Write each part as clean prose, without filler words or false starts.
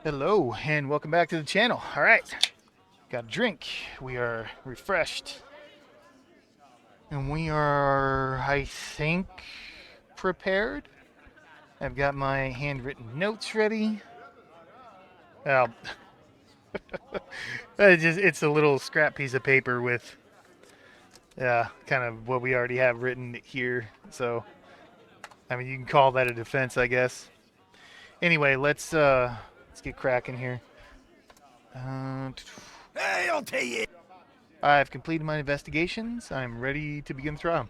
Hello, and welcome back to the channel. All right, got a drink. We are refreshed. And we are, I think, prepared. I've got my handwritten notes ready. Well, it's a little scrap piece of paper with kind of what we already have written here. So, I mean, you can call that a defense, I guess. Anyway, let's get cracking here. Uh, Hey, I'll tell you. I've completed my investigations. I'm ready to begin the trial.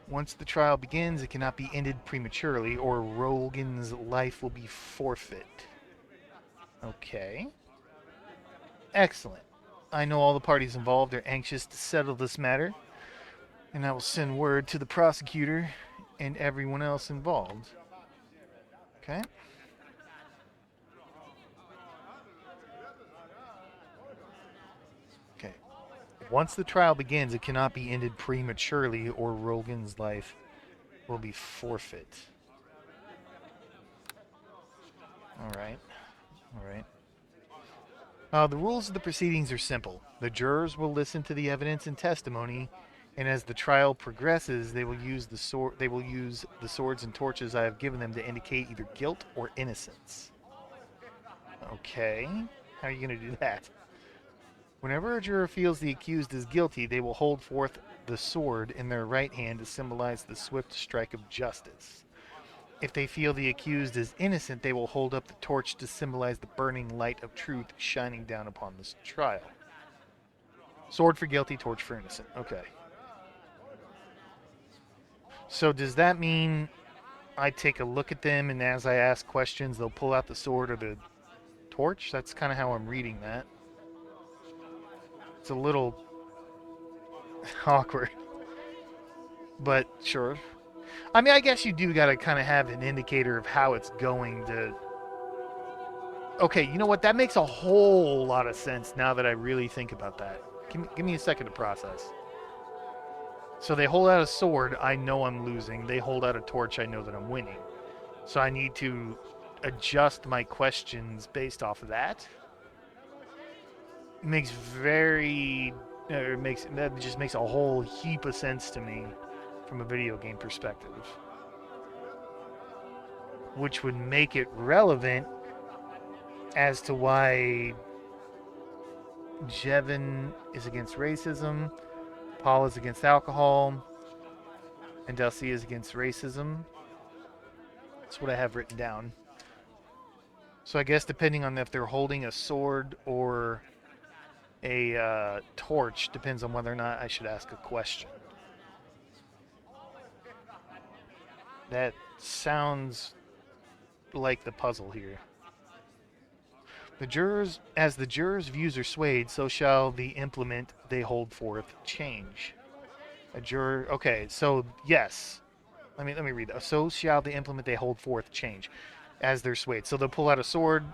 Once the trial begins, it cannot be ended prematurely, or Rogan's life will be forfeit. Okay. Excellent. I know all the parties involved are anxious to settle this matter, and I will send word to the prosecutor and everyone else involved. Okay. Okay. Once the trial begins, it cannot be ended prematurely, or Rogan's life will be forfeit. All right. All right. The rules of the proceedings are simple. The jurors will listen to the evidence and testimony, and as the trial progresses, they will use the swords and torches I have given them to indicate either guilt or innocence. Okay, how are you going to do that? Whenever a juror feels the accused is guilty, they will hold forth the sword in their right hand to symbolize the swift strike of justice. If they feel the accused is innocent, they will hold up the torch to symbolize the burning light of truth shining down upon this trial. Sword for guilty, torch for innocent. Okay. So does that mean I take a look at them and as I ask questions, they'll pull out the sword or the torch? That's kind of how I'm reading that. It's a little awkward, but sure. I mean, I guess you do got to kind of have an indicator of how it's going to. Okay, you know what? That makes a whole lot of sense now that I really think about that. Give me a second to process. So they hold out a sword, I know I'm losing. They hold out a torch, I know that I'm winning. So I need to adjust my questions based off of that. Makes very that just makes a whole heap of sense to me from a video game perspective. Which would make it relevant as to why Jevin is against racism, Paul is against alcohol, and Delcy is against racism. That's what I have written down. So I guess depending on if they're holding a sword or a torch, depends on whether or not I should ask a question. That sounds like the puzzle here. As the jurors' views are swayed, so shall the implement they hold forth change. A juror, okay, so yes. Let me read that. So shall the implement they hold forth change as they're swayed. So they'll pull out a sword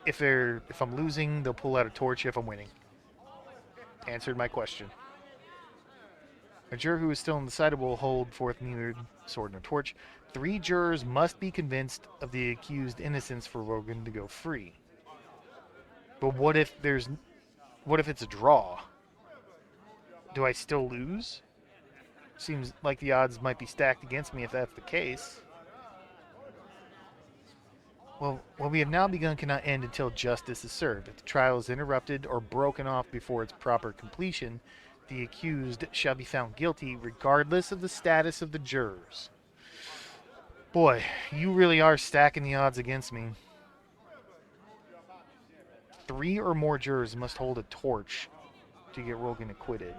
if I'm losing, they'll pull out a torch if I'm winning. Answered my question. A juror who is still undecided will hold forth neither sword nor torch. 3 jurors must be convinced of the accused innocence for Rogan to go free. But what if it's a draw? Do I still lose? Seems like the odds might be stacked against me if that's the case. Well, what we have now begun cannot end until justice is served. If the trial is interrupted or broken off before its proper completion, the accused shall be found guilty regardless of the status of the jurors. Boy, you really are stacking the odds against me. 3 or more jurors must hold a torch to get Rogan acquitted.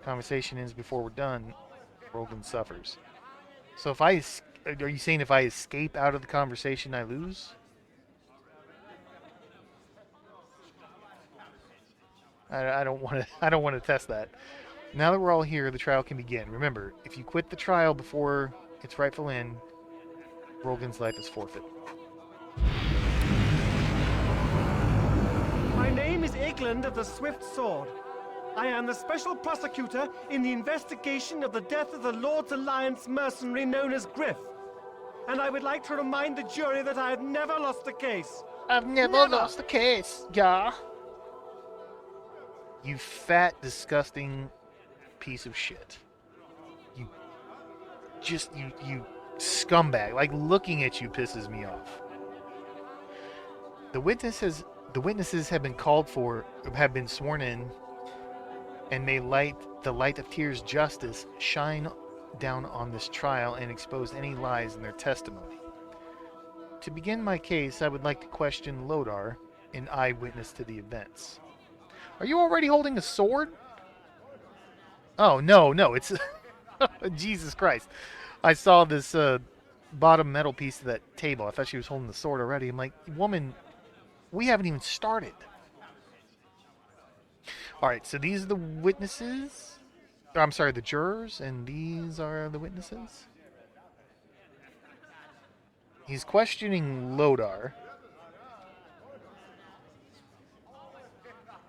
Conversation ends before we're done. Rogan suffers. So are you saying if I escape out of the conversation, I lose? I don't want to. I don't want to test that. Now that we're all here, the trial can begin. Remember, if you quit the trial before its rightful end, Rogan's life is forfeit. My name is Egland of the Swift Sword. I am the special prosecutor in the investigation of the death of the Lord's Alliance mercenary known as Griff. and I would like to remind the jury that I have never lost a case. I've never lost a case, yeah. You fat, disgusting piece of shit. You you scumbag. Like, looking at you pisses me off. The witnesses the witnesses have been called for, have been sworn in, and may the light of tears justice shine down on this trial and expose any lies in their testimony. To begin my case, I would like to question Lodar, an eyewitness to the events. Are you already holding a sword? Oh, no, it's Jesus Christ. I saw this bottom metal piece of that table. I thought she was holding the sword already. I'm like, woman, we haven't even started. All right, so these are the witnesses. I'm sorry, the jurors, and these are the witnesses. He's questioning Lodar.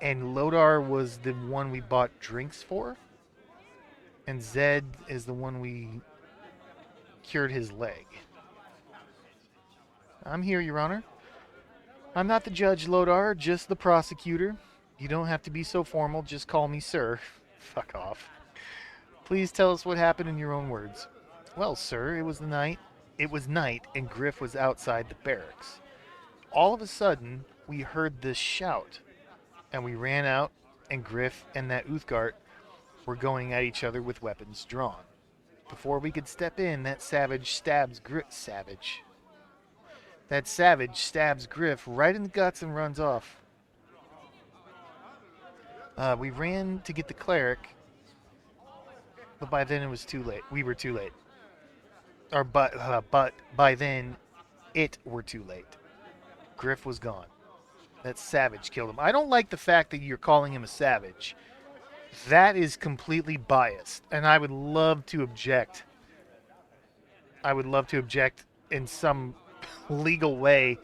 And Lodar was the one we bought drinks for. And Zed is the one we cured his leg. I'm here, Your Honor. I'm not the judge, Lodar, just the prosecutor. You don't have to be so formal, just call me sir. Fuck off. Please tell us what happened in your own words. Well, sir, it was night, and Griff was outside the barracks. All of a sudden, we heard this shout, and we ran out, and Griff and that Uthgart were going at each other with weapons drawn. Before we could step in, that savage stabs Griff right in the guts and runs off. We ran to get the cleric, but by then it was too late. We were too late. But by then, it were too late. Griff was gone. That savage killed him. I don't like the fact that you're calling him a savage. That is completely biased, and I would love to object. I would love to object in some legal way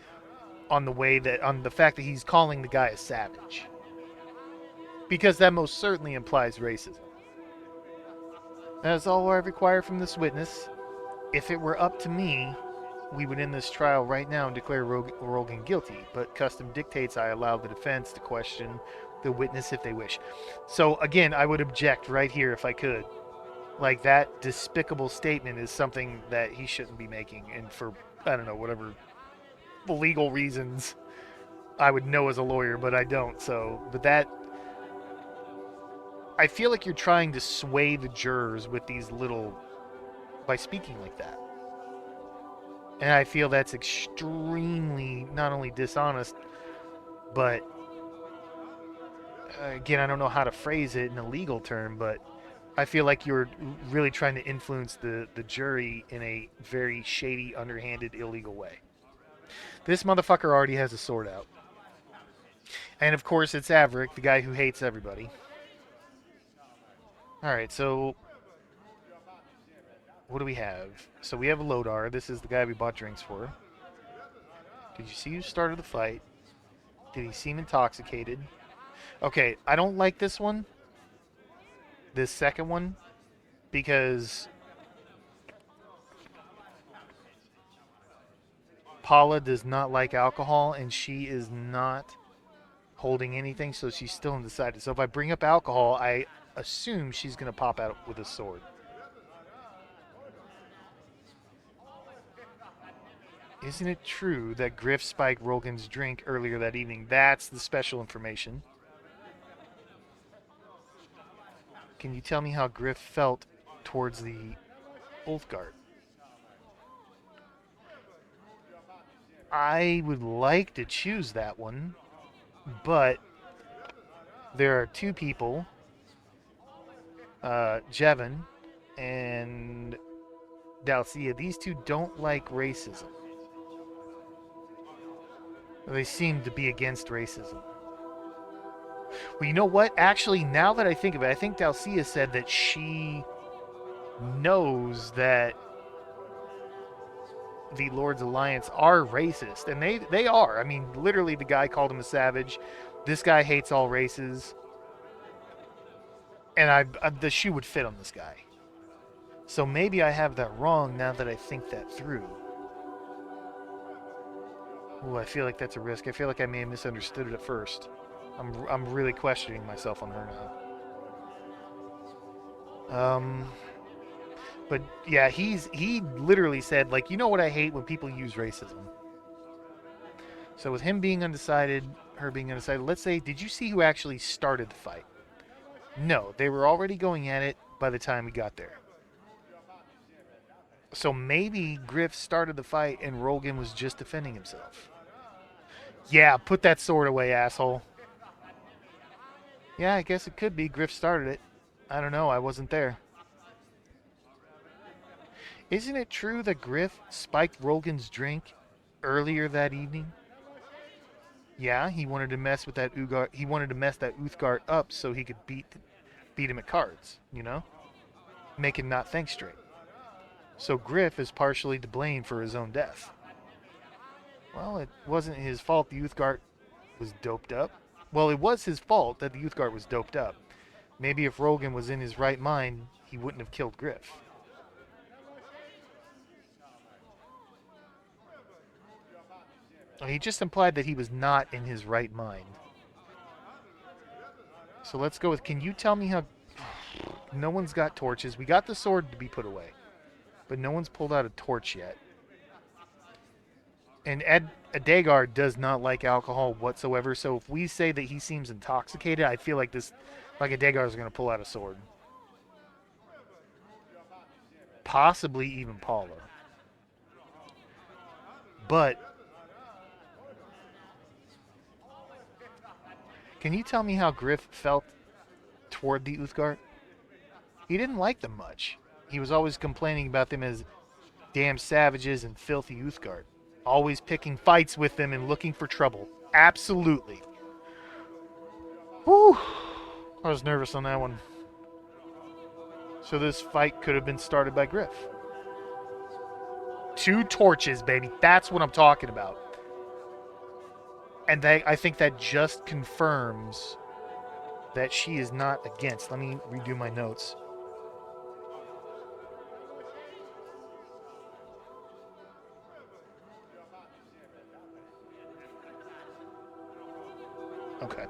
on the fact that he's calling the guy a savage, because that most certainly implies racism. That is all I require from this witness. If it were up to me, we would end this trial right now and declare Rogan guilty, but custom dictates I allow the defense to question the witness if they wish. So again, I would object right here if I could. Like, that despicable statement is something that he shouldn't be making, and for, I don't know, whatever legal reasons I would know as a lawyer, but I don't. But that, I feel like you're trying to sway the jurors with by speaking like that. And I feel that's extremely not only dishonest, but again, I don't know how to phrase it in a legal term, but I feel like you're really trying to influence the jury in a very shady, underhanded, illegal way. This motherfucker already has a sword out. And of course, it's Averick, the guy who hates everybody. Alright, so what do we have? So we have a Lodar. This is the guy we bought drinks for. Did you see who started the fight? Did he seem intoxicated? Okay, I don't like this one. This second one. Because Paula does not like alcohol, and she is not holding anything, so she's still undecided. So if I bring up alcohol, I assume she's going to pop out with a sword. Isn't it true that Griff spiked Rogan's drink earlier that evening? That's the special information. Can you tell me how Griff felt towards the Ulfgard? I would like to choose that one, but there are two people, Jevon and Dalcia. These two don't like racism. They seem to be against racism. Well, you know what? Actually, now that I think of it, I think Dalcia said that she knows that the Lord's Alliance are racist, and they are. I mean, literally, the guy called him a savage. This guy hates all races, and the shoe would fit on this guy. So maybe I have that wrong now that I think that through. Ooh, I feel like that's a risk. I feel like I may have misunderstood it at first. I'm really questioning myself on her now. But yeah, he literally said like, you know what I hate when people use racism. So with him being undecided, her being undecided, let's say, did you see who actually started the fight? No, they were already going at it by the time we got there. So maybe Griff started the fight and Rogan was just defending himself. Yeah, put that sword away, asshole. Yeah, I guess it could be Griff started it. I don't know, I wasn't there. Isn't it true that Griff spiked Rogan's drink earlier that evening? Yeah, he wanted to mess with that Uthgard. He wanted to mess that Uthgard up so he could beat him at cards. You know, make him not think straight. So Griff is partially to blame for his own death. Well, it wasn't his fault the Uthgard was doped up. Well, it was his fault that the Uthgard was doped up. Maybe if Rogan was in his right mind, he wouldn't have killed Griff. He just implied that he was not in his right mind. So let's go with, can you tell me how... No one's got torches. We got the sword to be put away. But no one's pulled out a torch yet. And Adagar does not like alcohol whatsoever, so if we say that he seems intoxicated, I feel like Adagar is going to pull out a sword. Possibly even Paula. But can you tell me how Griff felt toward the Uthgard? He didn't like them much. He was always complaining about them as damn savages and filthy Uthgard. Always picking fights with them and looking for trouble. Absolutely. Whew. I was nervous on that one. So this fight could have been started by Griff. 2 torches, baby. That's what I'm talking about. And I think that just confirms that she is not against. Let me redo my notes. Okay.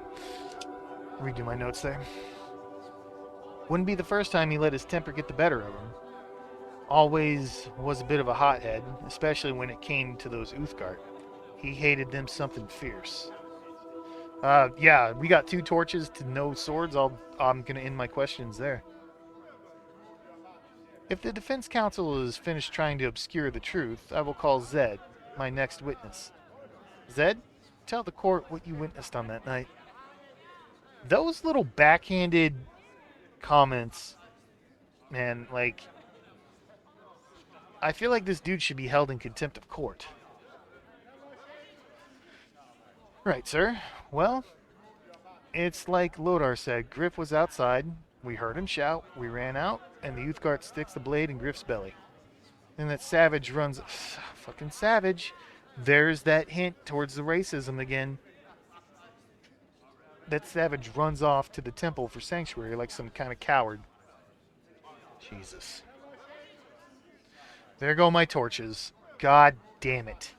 Redo my notes there. Wouldn't be the first time he let his temper get the better of him. Always was a bit of a hothead, especially when it came to those Uthgard. He hated them something fierce. Yeah, we got 2 torches to no swords. I'm gonna end my questions there. If the defense counsel is finished trying to obscure the truth, I will call Zed, my next witness. Zed, tell the court what you witnessed on that night. Those little backhanded comments, man, like, I feel like this dude should be held in contempt of court. Right, sir. Well, it's like Lodar said. Griff was outside. We heard him shout. We ran out, and the Uthgard sticks the blade in Griff's belly. And that savage runs... Fucking savage. There's that hint towards the racism again. That savage runs off to the temple for sanctuary like some kind of coward. Jesus. There go my torches. God damn it.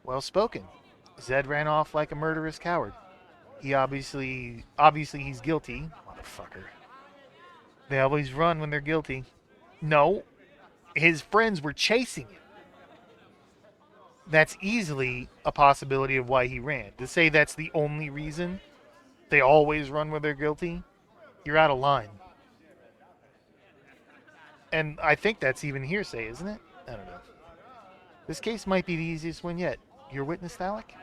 Well spoken. Zed ran off like a murderous coward. He obviously he's guilty. Motherfucker. They always run when they're guilty. No. His friends were chasing him. That's easily a possibility of why he ran. To say that's the only reason they always run when they're guilty, you're out of line. And I think that's even hearsay, isn't it? I don't know. This case might be the easiest one yet. Your witness, Alec?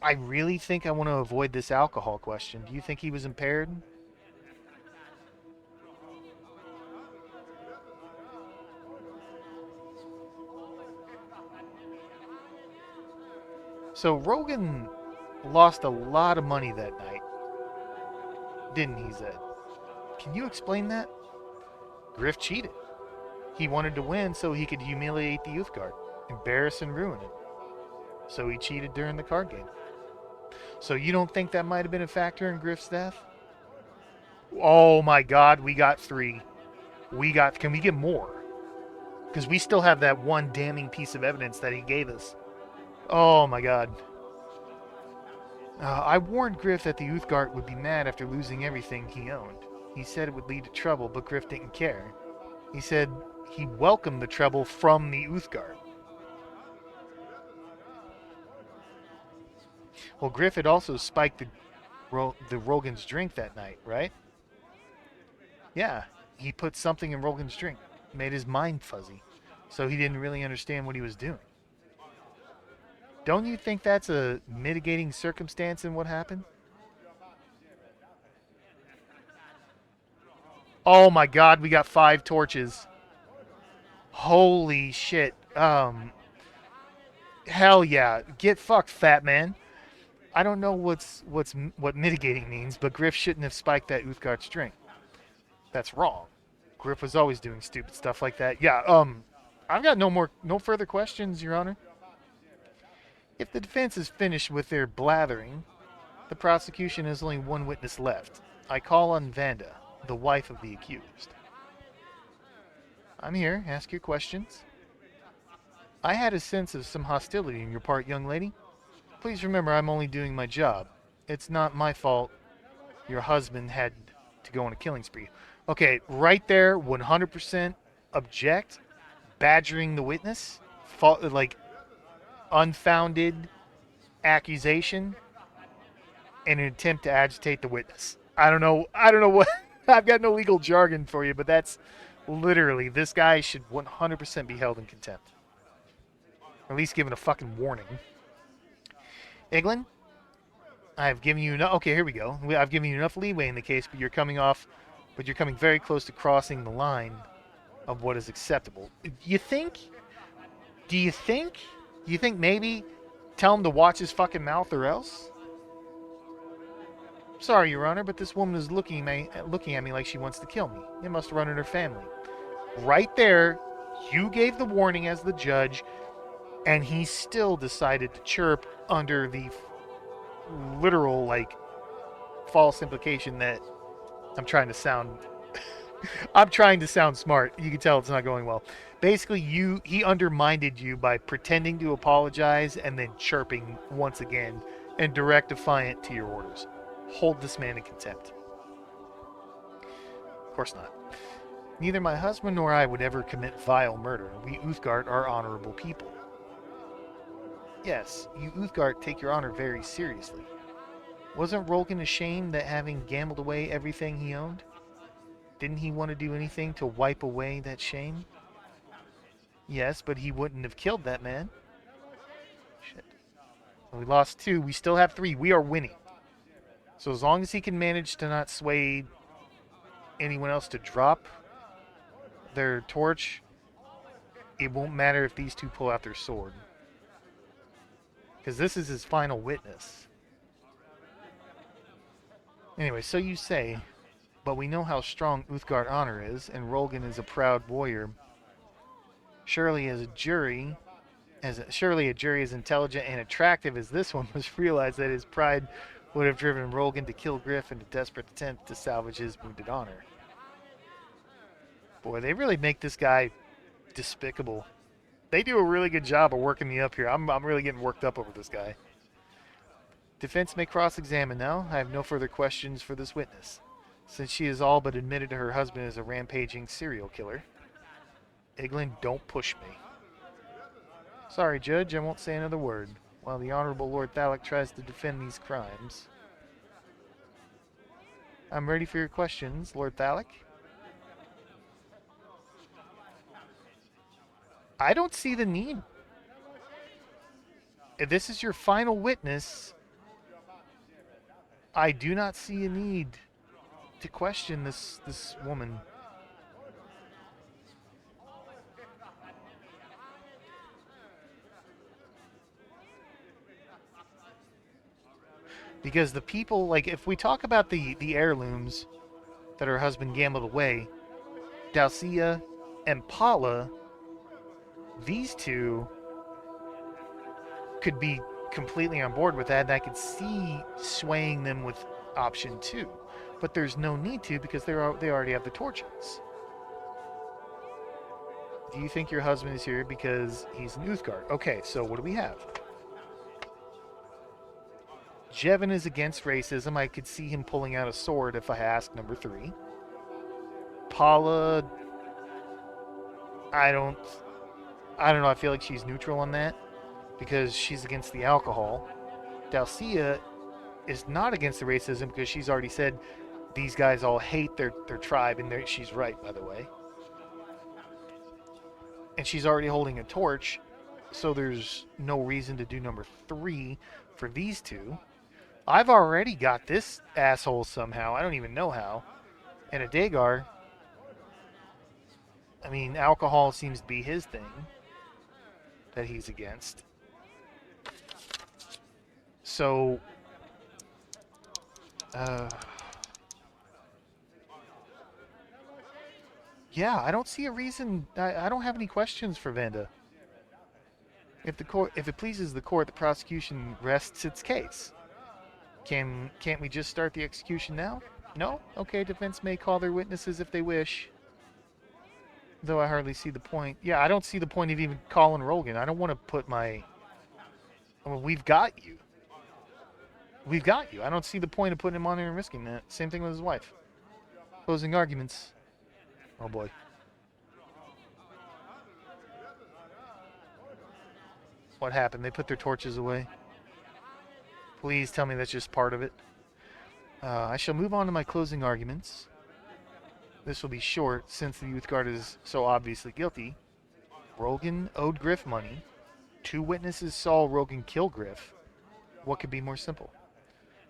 I really think I want to avoid this alcohol question. Do you think he was impaired? So Rogan lost a lot of money that night, didn't he, Zed? Can you explain that? Griff cheated. He wanted to win so he could humiliate the Uthgard, embarrass and ruin it. So he cheated during the card game. So you don't think that might have been a factor in Griff's death? Oh my God, we got 3. Can we get more? Because we still have that one damning piece of evidence that he gave us. Oh my God. I warned Griff that the Uthgard would be mad after losing everything he owned. He said it would lead to trouble, but Griff didn't care. He said he welcomed the trouble from the Uthgard. Well, Griff had also spiked the Rogan's drink that night, right? Yeah, he put something in Rogan's drink, made his mind fuzzy, so he didn't really understand what he was doing. Don't you think that's a mitigating circumstance in what happened? Oh my God, we got 5 torches. Holy shit. Hell yeah. Get fucked, fat man. I don't know what mitigating means, but Griff shouldn't have spiked that Uthgard's drink. That's wrong. Griff was always doing stupid stuff like that. Yeah, I've got no further questions, Your Honor. If the defense is finished with their blathering, the prosecution has only one witness left. I call on Vanda, the wife of the accused. I'm here. Ask your questions. I had a sense of some hostility on your part, young lady. Please remember I'm only doing my job. It's not my fault your husband had to go on a killing spree. Okay, right there, 100% object, badgering the witness, like unfounded accusation, and an attempt to agitate the witness. I don't know what. I've got no legal jargon for you, but that's literally, this guy should 100% be held in contempt. Or at least given a fucking warning. Iglin, I've given you enough. Okay, here we go. I've given you enough leeway in the case, but you're coming very close to crossing the line of what is acceptable. You think? Do you think? You think maybe tell him to watch his fucking mouth or else? Sorry, Your Honor, but this woman is looking at me like she wants to kill me. It must run in her family. Right there, you gave the warning as the judge, and he still decided to chirp under the literal, like, false implication that I'm trying to sound smart. You can tell it's not going well. Basically, he undermined you by pretending to apologize and then chirping once again and direct defiant to your orders. Hold this man in contempt. Of course not. Neither my husband nor I would ever commit vile murder. We Uthgard are honorable people. Yes, you Uthgard take your honor very seriously. Wasn't Rolgan ashamed that having gambled away everything he owned? Didn't he want to do anything to wipe away that shame? Yes, but he wouldn't have killed that man. Shit. We lost 2. We still have 3. We are winning. So as long as he can manage to not sway anyone else to drop their torch, it won't matter if these 2 pull out their sword. Because this is his final witness. Anyway, so you say, but we know how strong Uthgard honor is, and Rolgan is a proud warrior. Surely a jury as intelligent and attractive as this one must realize that his pride would have driven Rolgan to kill Griff in a desperate attempt to salvage his wounded honor. Boy, they really make this guy despicable. They do a really good job of working me up here. I'm really getting worked up over this guy. Defense may cross-examine now. I have no further questions for this witness, since she has all but admitted her husband is a rampaging serial killer. Iglin, don't push me. Sorry, Judge, I won't say another word, while the Honorable Lord Thalic tries to defend these crimes. I'm ready for your questions, Lord Thalic. I don't see the need. If this is your final witness, I do not see a need to question this woman. Because the people, like, if we talk about the heirlooms that her husband gambled away, Dalcia and Paula, these 2 could completely on board with that, and I could see swaying them with option 2. But there's no need to because they already have the torches. Do you think your husband is here because he's an Uthgard? Okay, so what do we have? Jevin is against racism. I could see him pulling out a sword if I asked number 3. Paula, I don't know. I feel like she's neutral on that because she's against the alcohol. Dalcia is not against the racism because she's already said these guys all hate their tribe, and she's right, by the way. And she's already holding a torch, so there's no reason to do number 3 for these two. I've already got this asshole somehow. I don't even know how. And a Dagar, I mean, alcohol seems to be his thing that he's against. So, yeah, I don't see a reason. I don't have any questions for Vanda. If it pleases the court, the prosecution rests its case. Can't we just start the execution now? No? Okay, defense may call their witnesses if they wish. Though I hardly see the point. Yeah, I don't see the point of even calling Rogan. I don't want to put my... Well, we've got you. We've got you. I don't see the point of putting him on there and risking that. Same thing with his wife. Closing arguments. Oh boy. What happened? They put their torches away. Please tell me that's just part of it. I shall move on to my closing arguments. This will be short since the youth guard is so obviously guilty. Rogan owed Griff money. 2 witnesses saw Rogan kill Griff. What could be more simple?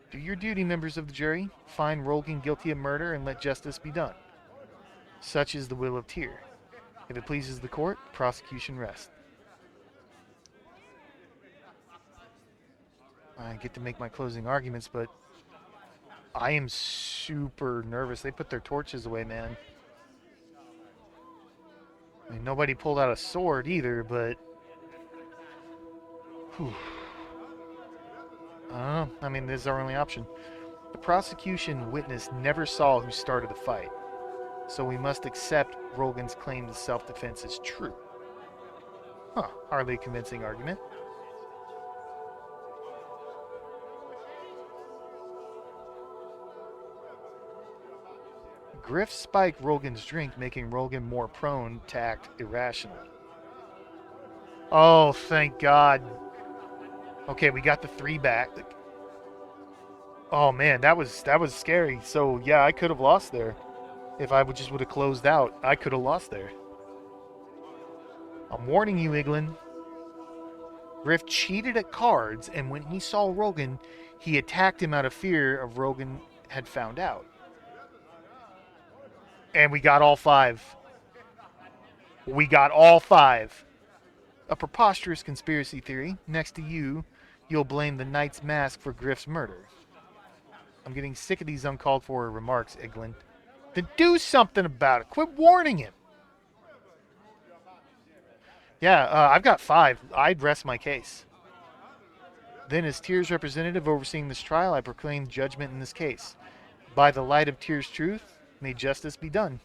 Do your duty, members of the jury. Find Rogan guilty of murder and let justice be done. Such is the will of Tyr. If it pleases the court, prosecution rests. I get to make my closing arguments, but I am super nervous. They put their torches away, man. I mean, nobody pulled out a sword either, but... Whew. I don't know. I mean, this is our only option. The prosecution witness never saw who started the fight, so we must accept Rogan's claim to self-defense as true. Huh. Hardly a convincing argument. Griff spiked Rogan's drink, making Rogan more prone to act irrationally. Oh, thank God. Okay, we got the 3 back. Oh man, that was scary. So yeah, I could have lost there. If I would have closed out, I could have lost there. I'm warning you, Iglin. Griff cheated at cards, and when he saw Rogan, he attacked him out of fear of Rogan had found out. And we got all 5. We got all 5. A preposterous conspiracy theory. Next to you, you'll blame the Knight's Mask for Griff's murder. I'm getting sick of these uncalled for remarks, Iglin. Then do something about it. Quit warning him. Yeah, I've got 5. I'd rest my case. Then, as Tyr's representative overseeing this trial, I proclaim judgment in this case. By the light of Tyr's truth, may justice be done.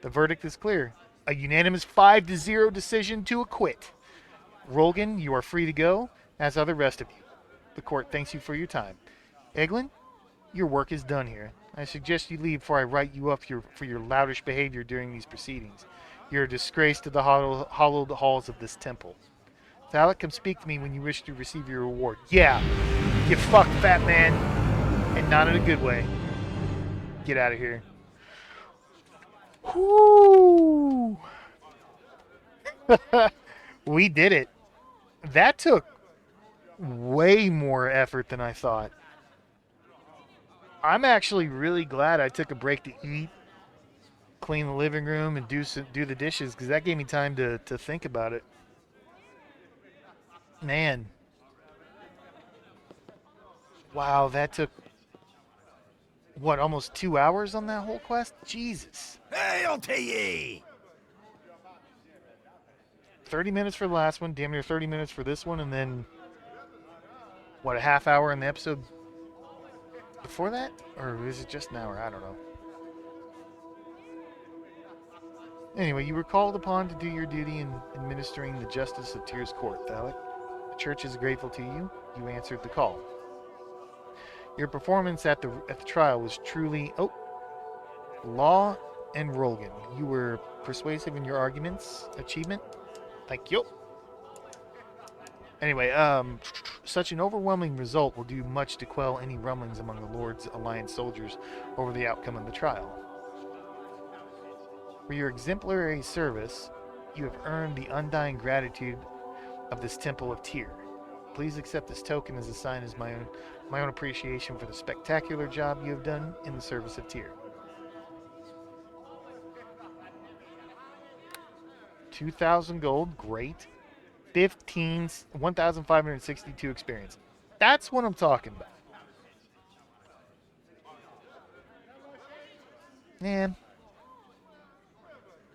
The verdict is clear. A unanimous 5-0 decision to acquit. Rogan, you are free to go, as are the rest of you. The court thanks you for your time. Eglin, your work is done here. I suggest you leave before I write you up for your loutish behavior during these proceedings. You're a disgrace to the hallowed halls of this temple. Thalek, come speak to me when you wish to receive your reward. Yeah, you fucked, fat man. And not in a good way. Get out of here. Whoo! We did it. That took way more effort than I thought. I'm actually really glad I took a break to eat, clean the living room, and do the dishes, because that gave me time to think about it. Man. Wow, that took, what, almost 2 hours on that whole quest? Jesus. Hail to ye! 30 minutes for the last one, damn near 30 minutes for this one, and then what, a half hour in the episode before that? Or is it just an hour? I don't know. Anyway, you were called upon to do your duty in administering the justice of Tyr's court, Thalek. The church is grateful to you. You answered the call. Your performance at the trial was truly Law and Rolgan. You were persuasive in your arguments. Achievement. Thank you. Anyway, such an overwhelming result will do much to quell any rumblings among the Lord's Alliance soldiers over the outcome of the trial. For your exemplary service, you have earned the undying gratitude of this Temple of Tyr. Please accept this token as a sign as my own appreciation for the spectacular job you have done in the service of Tyr. 2,000 gold, great. 1,562 experience. That's what I'm talking about. Man,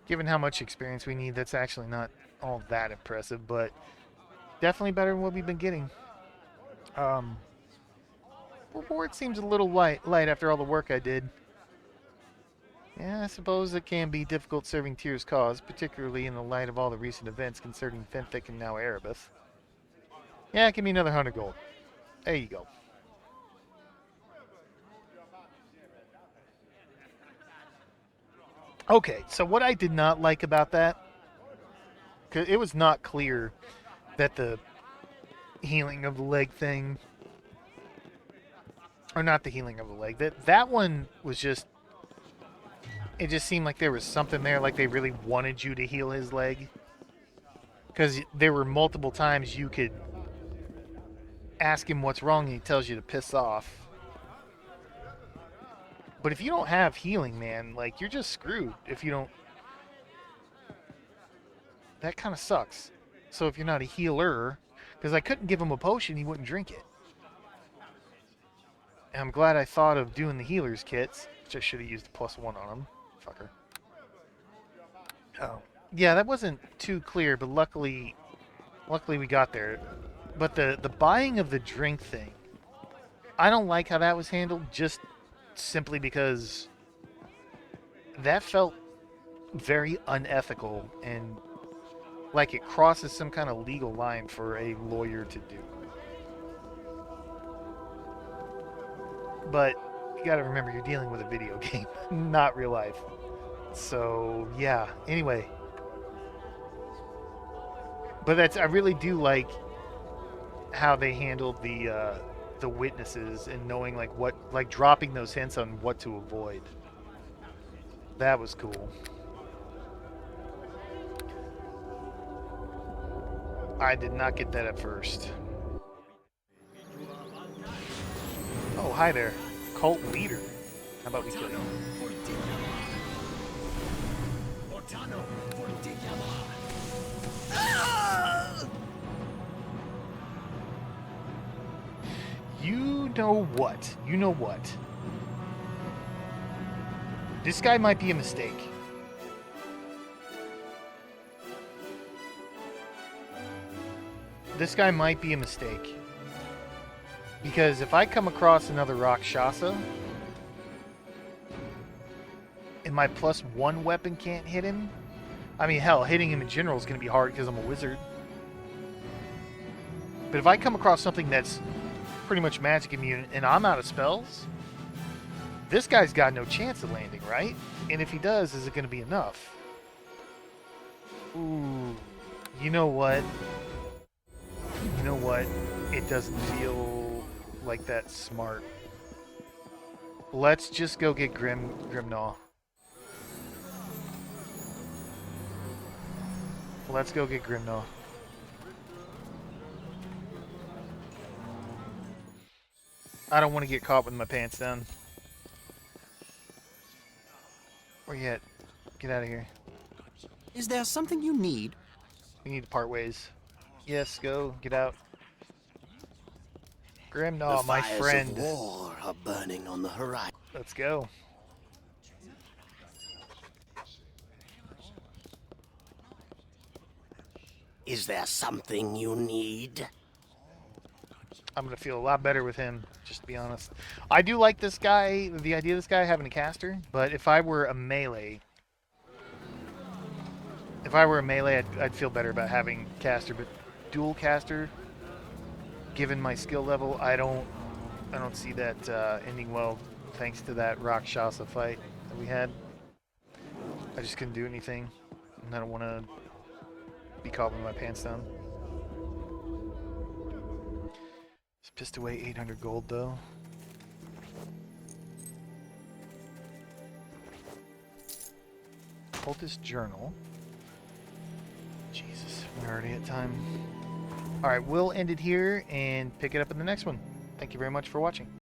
given how much experience we need, that's actually not all that impressive, but definitely better than what we've been getting. Reward seems a little light after all the work I did. Yeah, I suppose it can be difficult serving Tyr's cause, particularly in the light of all the recent events concerning Fenthic and now Erebus. Yeah, give me another 100 gold. There you go. Okay, so what I did not like about that, because it was not clear that the healing of the leg thing, or not the healing of the leg, that one was just, it just seemed like there was something there, like they really wanted you to heal his leg. Because there were multiple times you could ask him what's wrong and he tells you to piss off. But if you don't have healing, man, like, you're just screwed if you don't. That kind of sucks. So if you're not a healer, because I couldn't give him a potion, he wouldn't drink it. And I'm glad I thought of doing the healer's kits, which I should have used +1 on him. Fucker. Oh. Yeah, that wasn't too clear, but luckily we got there. But the buying of the drink thing, I don't like how that was handled, just simply because that felt very unethical and like it crosses some kind of legal line for a lawyer to do. But you gotta remember, you're dealing with a video game, not real life. So yeah, anyway. But I really do like how they handled the witnesses and knowing like dropping those hints on what to avoid. That was cool. I did not get that at first. Oh, hi there. Cult leader. How about we kill you? You know what? You know what? This guy might be a mistake. This guy might be a mistake. Because if I come across another Rakshasa, and my +1 weapon can't hit him, I mean, hell, hitting him in general is going to be hard because I'm a wizard. But if I come across something that's pretty much magic immune and I'm out of spells, this guy's got no chance of landing, right? And if he does, is it going to be enough? Ooh, you know what? You know what? It doesn't feel like that smart. Let's just go get Grimnaw. Let's go get Grimnaw. I don't want to get caught with my pants down. Where you at? Get out of here. Is there something you need? We need to part ways. Yes, go. Get out. Grimnaw, my friend. The fires of war are burning on the horizon. Let's go. Is there something you need? I'm gonna feel a lot better with him, just to be honest. I do like this guy, the idea of this guy having a caster, but if I were a melee, I'd feel better about having caster. But dual caster, given my skill level, I don't see that ending well. Thanks to that Rakshasa fight that we had, I just couldn't do anything, and I don't want to be caught with my pants down. Just pissed away 800 gold though. Cultist journal. Jesus, we're already at time. Alright, we'll end it here and pick it up in the next one. Thank you very much for watching.